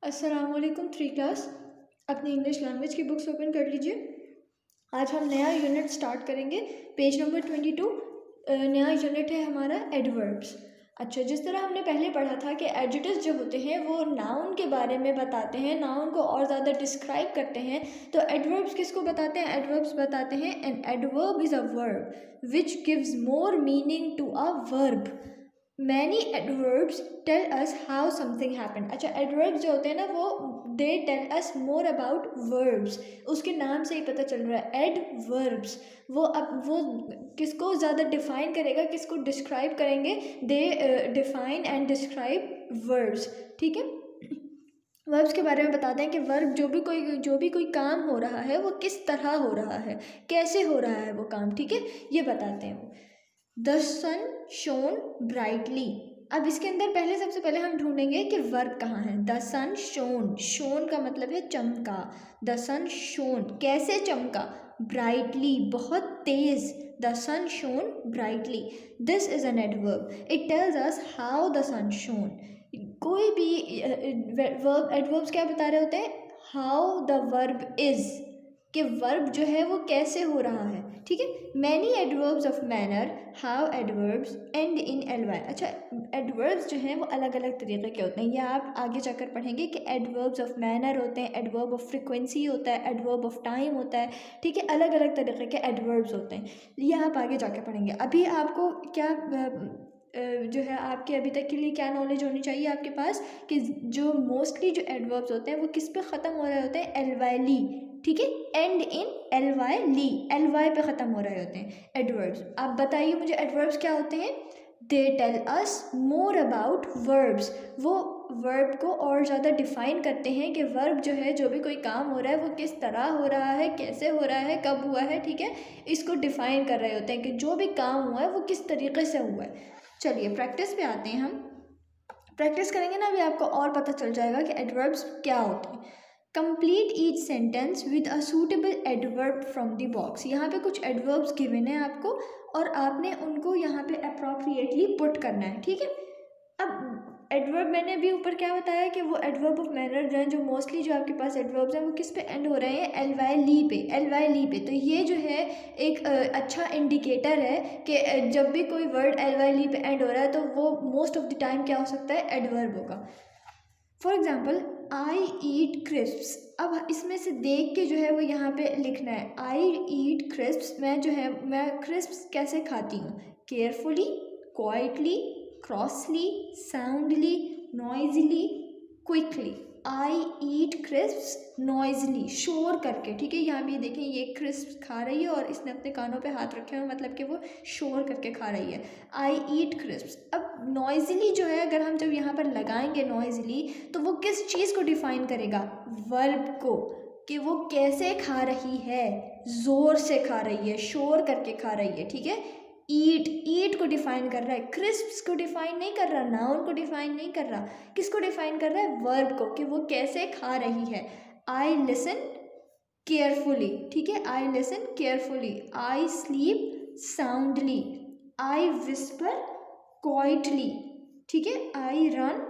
अस्सलाम वालेकुम। 3 क्लास अपनी इंग्लिश लैंग्वेज की बुक्स ओपन कर लीजिए। आज हम नया यूनिट स्टार्ट करेंगे। पेज नंबर 22 नया यूनिट है हमारा एडवर्ब्स। अच्छा, जिस तरह हमने पहले पढ़ा था कि एडजेक्टिव्स जो होते हैं वो नाउन के बारे में बताते हैं, नाउन को और ज़्यादा डिस्क्राइब करते हैं, तो एडवर्ब्स किसको बताते हैं? एडवर्ब्स बताते हैं an adverb is a verb which gives more meaning to a verb. Many adverbs tell us how something happen. अच्छा, एडवर्ब्स जो होते हैं ना वो they tell us more about verbs. उसके नाम से ही पता चल रहा है एडवर्ब्स। वो किसको ज़्यादा डिफाइन करेगा, किसको डिस्क्राइब करेंगे? दे डिफाइन एंड डिस्क्राइब वर्ब्स। ठीक है, वर्ब्स के बारे में बताते हैं कि वर्ब जो भी कोई काम हो रहा है वो किस तरह हो रहा है, कैसे हो रहा है वो काम। ठीक है, ये बताते हैं। The sun shone brightly. अब इसके अंदर सबसे पहले हम ढूंढेंगे कि वर्ब कहाँ है। द सन शोन, शोन का मतलब है चमका। द सन शोन, कैसे चमका? ब्राइटली, बहुत तेज। The sun shone brightly, this is an adverb, it tells us how the sun shone. कोई भी वर्ब, एडवर्ब्स क्या बता रहे होते हैं? हाउ द वर्ब इज, कि वर्ब जो है वो कैसे हो रहा है। ठीक है, many adverbs of manner, how adverbs end in L Y. अच्छा, एडवर्ब्स जो हैं वो अलग अलग तरीके के होते हैं, ये आप आगे जाकर पढ़ेंगे कि एडवर्ब्स ऑफ मैनर होते हैं, एडवर्ब ऑफ फ्रिक्वेंसी होता है, एडवर्ब ऑफ टाइम होता है। ठीक है, अलग अलग तरीके के एडवर्ब्स होते हैं, ये आप आगे जाकर पढ़ेंगे। अभी आपको क्या जो है आपके अभी तक के लिए क्या नॉलेज होनी चाहिए आपके पास, कि जो मोस्टली जो एडवर्ब्स होते हैं वो किस पे ख़त्म हो रहे होते हैं? L Y ly. ठीक है, and in L Y ly, L Y पे ख़त्म हो रहे होते हैं एडवर्ब्स। आप बताइए मुझे एडवर्ब्स क्या होते हैं? They tell us more about verbs. वो वर्ब को और ज़्यादा डिफाइन करते हैं कि वर्ब जो है, जो भी कोई काम हो रहा है वो किस तरह हो रहा है, कैसे हो रहा है, कब हुआ है। ठीक है, इसको डिफाइन कर रहे होते हैं कि जो भी काम हुआ है वो किस तरीके से हुआ है। चलिए प्रैक्टिस पे आते हैं। हम प्रैक्टिस करेंगे ना, अभी आपको और पता चल जाएगा कि एडवर्ब्स क्या होते हैं। Complete each sentence with a suitable adverb from the box. यहाँ पे कुछ एडवर्ब्स गिवन है आपको और आपने उनको यहाँ पे अप्रोप्रिएटली पुट करना है। ठीक है, अब एडवर्ब मैंने अभी ऊपर क्या बताया कि वो एडवर्ब ऑफ मैनर जो है, जो मोस्टली जो आपके पास एडवर्ब्स हैं वो किस पे एंड हो रहे हैं? एल वाई ली पे, एल वाई ली पे। तो ये जो है एक अच्छा इंडिकेटर है कि जब भी कोई वर्ड एल वाई ली पे एंड हो रहा है तो वो मोस्ट ऑफ द टाइम क्या हो सकता है? एडवर्ब होगा। For example, I eat crisps. अब इसमें से देख के जो है वो यहाँ पे लिखना है आई ईट क्रिस्प्स। मैं क्रिस्प्स कैसे खाती हूँ? Carefully, quietly, crossly, soundly, noisily, quickly. I eat crisps noisily, शोर करके। ठीक है, यहाँ भी देखें ये क्रिस्प्स खा रही है और इसने अपने कानों पे हाथ रखे हुए, मतलब कि वो शोर करके खा रही है। आई ईट क्रिस्प्स। अब नॉइजली जो है, अगर हम जब यहाँ पर लगाएंगे नॉइजली, तो वो किस चीज़ को डिफाइन करेगा? वर्ब को, कि वो कैसे खा रही है? ज़ोर से खा रही है, शोर करके खा रही है। ठीक है, ईट, ईट को डिफाइन कर रहा है, क्रिस्प्स को डिफाइन नहीं कर रहा, नाउन को डिफाइन नहीं कर रहा। किसको डिफाइन कर रहा है? वर्ब को, कि वो कैसे खा रही है। I listen carefully. ठीक है, I listen carefully. I sleep soundly. I whisper quietly. ठीक है, I run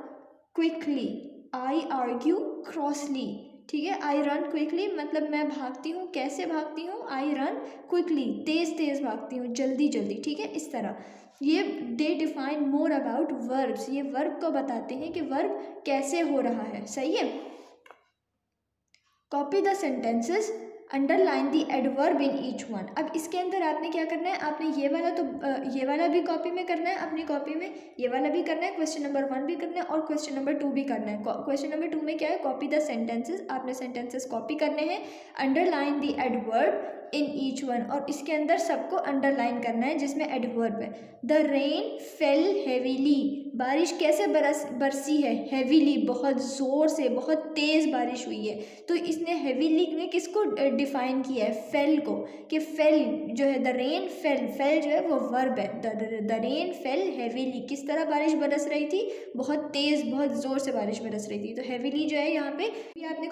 quickly. I argue crossly. ठीक है, आई रन क्विकली मतलब मैं भागती हूँ, कैसे भागती हूँ? आई रन क्विकली, तेज तेज भागती हूँ, जल्दी जल्दी। ठीक है, इस तरह ये दे डिफाइन मोर अबाउट वर्ब्स। ये वर्ब को बताते हैं कि वर्ब कैसे हो रहा है। सही है, copy the sentences, underline the adverb in each one. अब इसके अंदर आपने क्या करना है? आपने ये वाला भी कॉपी में करना है अपनी कॉपी में, ये वाला भी करना है, क्वेश्चन नंबर 1 भी करना है और क्वेश्चन नंबर 2 भी करना है। क्वेश्चन नंबर 2 में क्या है? कॉपी द सेंटेंसेस, आपने सेंटेंसेस कॉपी करने हैं, underline the adverb in each one, और इसके अंदर सबको अंडरलाइन करना है जिसमें एडवर्ब है। द रेन फेल हेवीली, बारिश कैसे बरसी है? हेवीली, बहुत ज़ोर से, बहुत तेज़ बारिश हुई है। तो इसने हेवीली में किसको डिफाइन किया है? फेल को, कि फेल जो है, द रेन फेल, फेल जो है वो वर्ब है। द रेन फेल हेवीली, किस तरह बारिश बरस रही थी? बहुत तेज़, बहुत ज़ोर से बारिश बरस रही थी। तो हेवीली जो है यहाँ पे आपने